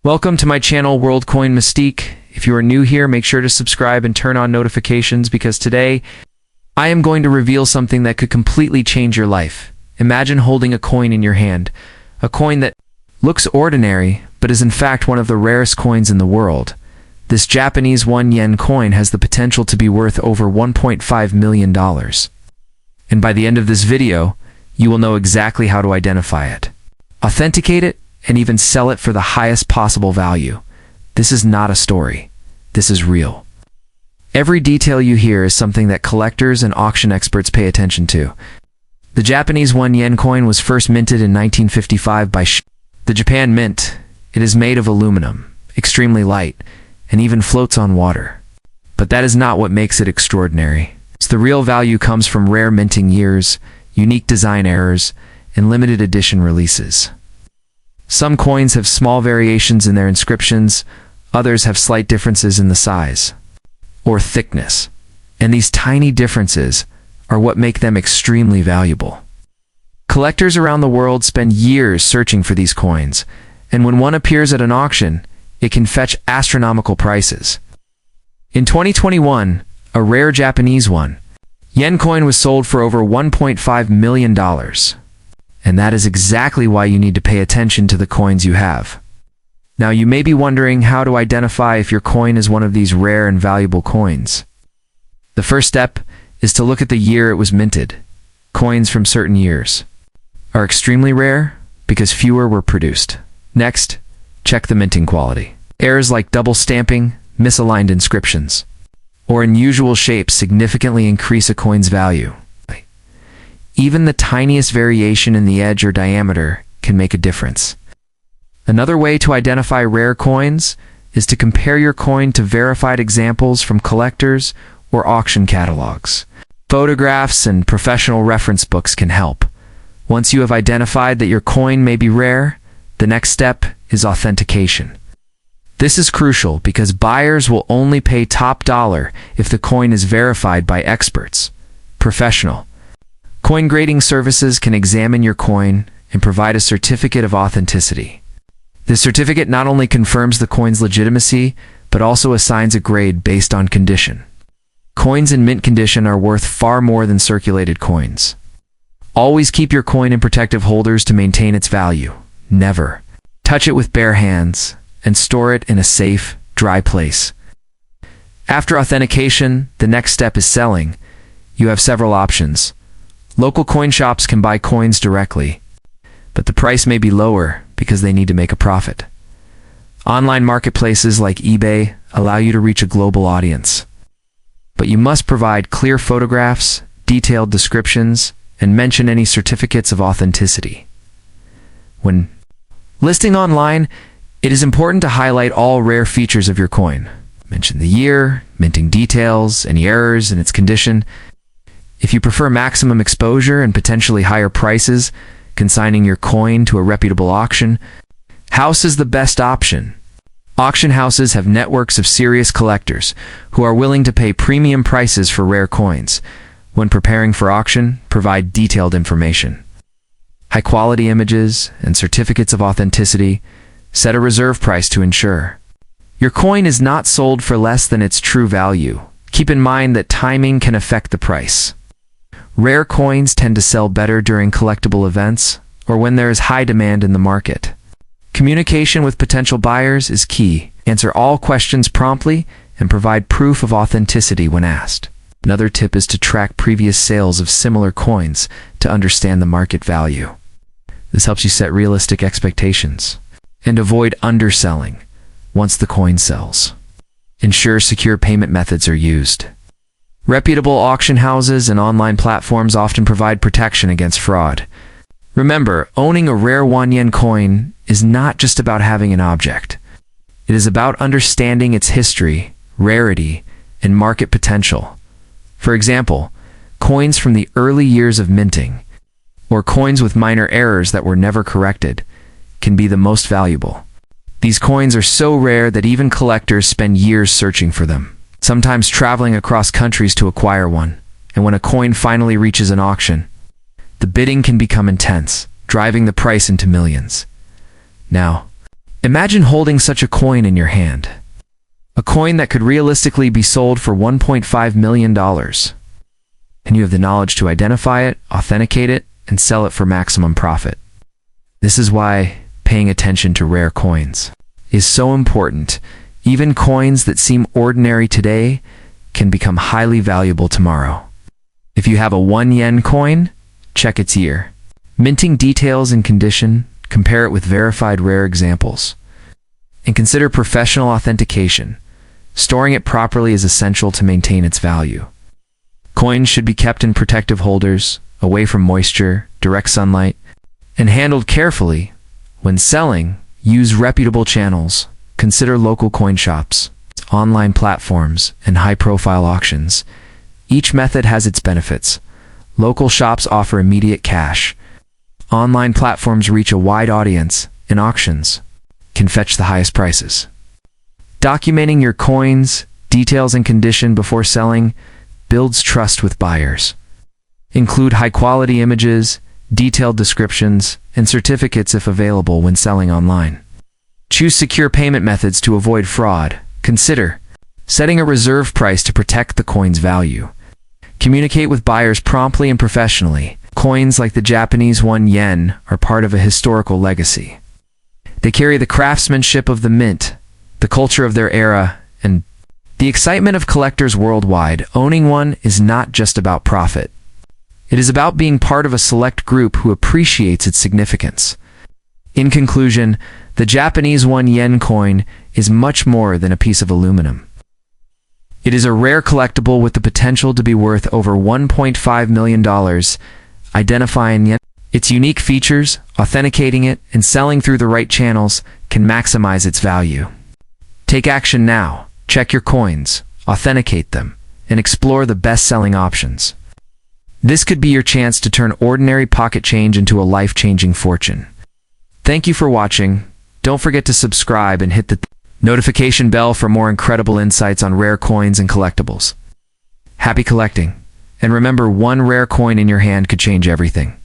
Welcome to my channel, WorldCoin Mystique. If you are new here, make sure to subscribe and turn on notifications because today I am going to reveal something that could completely change your life. Imagine holding a coin in your hand, a coin that looks ordinary but is in fact one of the rarest coins in the world. This Japanese 1 yen coin has the potential to be worth over $1.5 million. And by the end of this video, you will know exactly how to identify it, authenticate it, and even sell it for the highest possible value. This is not a story. This is real. Every detail you hear is something that collectors and auction experts pay attention to. The Japanese 1 yen coin was first minted in 1955 by the Japan Mint. It is made of aluminum, extremely light, and even floats on water. But that is not what makes it extraordinary. The real value comes from rare minting years, unique design errors, and limited edition releases. Some coins have small variations in their inscriptions, others have slight differences in the size or thickness, and these tiny differences are what make them extremely valuable. Collectors around the world spend years searching for these coins, and when one appears at an auction, it can fetch astronomical prices. In 2021, a rare Japanese 1 yen coin was sold for over $1.5 million. And that is exactly why you need to pay attention to the coins you have. Now you may be wondering how to identify if your coin is one of these rare and valuable coins. The first step is to look at the year it was minted. Coins from certain years are extremely rare because fewer were produced. Next, check the minting quality. Errors like double stamping, misaligned inscriptions, or unusual shapes significantly increase a coin's value. Even the tiniest variation in the edge or diameter can make a difference. Another way to identify rare coins is to compare your coin to verified examples from collectors or auction catalogs. Photographs and professional reference books can help. Once you have identified that your coin may be rare, the next step is authentication. This is crucial because buyers will only pay top dollar if the coin is verified by experts, professional. Coin grading services can examine your coin and provide a certificate of authenticity. This certificate not only confirms the coin's legitimacy, but also assigns a grade based on condition. Coins in mint condition are worth far more than circulated coins. Always keep your coin in protective holders to maintain its value. Never touch it with bare hands, and store it in a safe, dry place. After authentication, the next step is selling. You have several options. Local coin shops can buy coins directly, but the price may be lower because they need to make a profit. Online marketplaces like eBay allow you to reach a global audience. But you must provide clear photographs, detailed descriptions, and mention any certificates of authenticity. When listing online, it is important to highlight all rare features of your coin. Mention the year, minting details, any errors in its condition. If you prefer maximum exposure and potentially higher prices, consigning your coin to a reputable auction house is the best option. Auction houses have networks of serious collectors who are willing to pay premium prices for rare coins. When preparing for auction, provide detailed information. High-quality images and certificates of authenticity. Set a reserve price to ensure your coin is not sold for less than its true value. Keep in mind that timing can affect the price. Rare coins tend to sell better during collectible events or when there is high demand in the market. Communication with potential buyers is key. Answer all questions promptly and provide proof of authenticity when asked. Another tip is to track previous sales of similar coins to understand the market value. This helps you set realistic expectations and avoid underselling once the coin sells. Ensure secure payment methods are used. Reputable auction houses and online platforms often provide protection against fraud. Remember, owning a rare 1 yen coin is not just about having an object. It is about understanding its history, rarity, and market potential. For example, coins from the early years of minting, or coins with minor errors that were never corrected, can be the most valuable. These coins are so rare that even collectors spend years searching for them, sometimes traveling across countries to acquire one. And when a coin finally reaches an auction, the bidding can become intense, driving the price into millions. Now, Imagine holding such a coin in your hand. A coin that could realistically be sold for $1.5 million. And you have the knowledge to identify it, authenticate it, and sell it for maximum profit. This is why paying attention to rare coins is so important. Even coins that seem ordinary today can become highly valuable tomorrow. If you have a 1 yen coin, check its year, minting details and condition, compare it with verified rare examples, and consider professional authentication. Storing it properly is essential to maintain its value. Coins should be kept in protective holders, away from moisture, direct sunlight, and handled carefully. When selling, use reputable channels. Consider local coin shops, online platforms, and high-profile auctions. Each method has its benefits. Local shops offer immediate cash. Online platforms reach a wide audience, and auctions can fetch the highest prices. Documenting your coins, details, and condition before selling builds trust with buyers. Include high-quality images, detailed descriptions, and certificates if available when selling online. Choose secure payment methods to avoid fraud. Consider setting a reserve price to protect the coin's value. Communicate with buyers promptly and professionally. Coins like the Japanese 1 yen are part of a historical legacy. They carry the craftsmanship of the mint, the culture of their era, and the excitement of collectors worldwide. Owning one is not just about profit. It is about being part of a select group who appreciates its significance. In conclusion, the Japanese 1 yen coin is much more than a piece of aluminum. It is a rare collectible with the potential to be worth over $1.5 million. Identifying yen, its unique features, authenticating it, and selling through the right channels can maximize its value. Take action now. Check your coins, authenticate them, and explore the best-selling options. This could be your chance to turn ordinary pocket change into a life-changing fortune. Thank you for watching. Don't forget to subscribe and hit the notification bell for more incredible insights on rare coins and collectibles. Happy collecting! And remember, one rare coin in your hand could change everything.